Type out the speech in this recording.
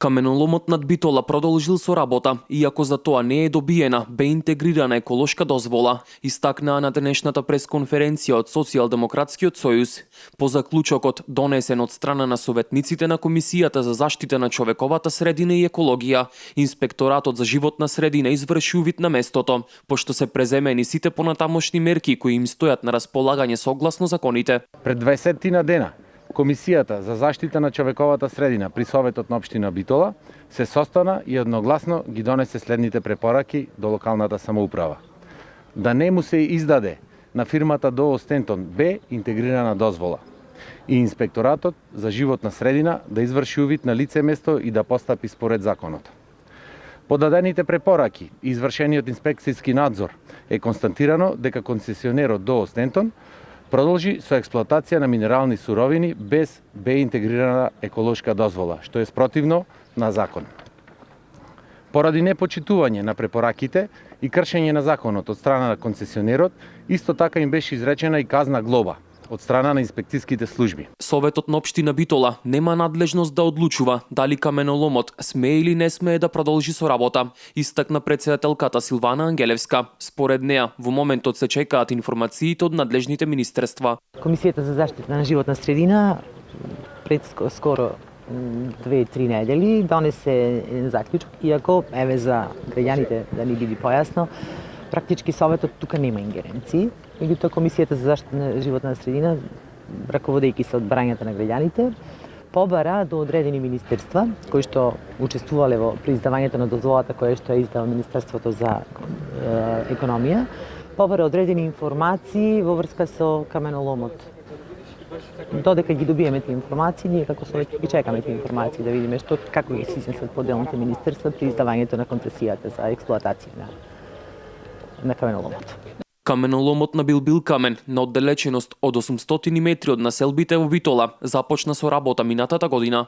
Каменоломот над Битола продолжил со работа, иако за тоа не е добиена интегрирана еколошка дозвола, истакнаа на денешната пресконференција од Социјалдемократскиот сојуз. По заклучокот донесен од страна на советниците на Комисијата за заштита на човековата средина и екологија, Инспекторатот за животна средина изврши увид на местото, пошто се преземени сите понатамошни мерки кои им стојат на располагање согласно законите. Пред 20 дена Комисијата за заштита на човековата средина при Советот на општина Битола се состана и едногласно ги донесе следните препораки до локалната самоуправа. Да не му се издаде на фирмата ДОО Стентон Б интегрирана дозвола и Инспекторатот за животна средина да изврши увид на лице место и да постапи според законот. По дадените препораки и извршениот инспекцијски надзор е констатирано дека концесионерот ДОО Стентон продолжи со експлоатација на минерални суровини без интегрирана еколошка дозвола, што е спротивно на закон. Поради непочитување на препораките и кршење на законот од страна на концесионерот, исто така им беше изречена и казна глоба од страна на инспекцијските служби. Советот на општина Битола нема надлежност да одлучува дали каменоломот смее или не смее да продолжи со работа, истакна председателката Силвана Ангелевска. Според неа, во моментот се чекаат информациите од надлежните министерства. Комисијата за заштита на животна средина пред скоро 2-3 недели донесе заклучок, иако за граѓаните да ни биде појасно, практички Советот тука нема ингеренции. Меѓутоа Комисијата за заштита на животна средина, раководејќи се од барањата на граѓаните, побара до одредени министерства кои што учествувале при издавањето на дозволата која што е издало Министерството за економија, побара одредени информации во врска со каменоломот. Додека ги добиеме тие информации, ние како Совет ги чекаме тие информации да видиме како ги се изнесат поделните министерства при издавањето на концесијата за експлоатација на каменоломот. Каменоломот на Билбил камен на оддалеченост од 800 метри од населбите во Битола започна со работа минатата година.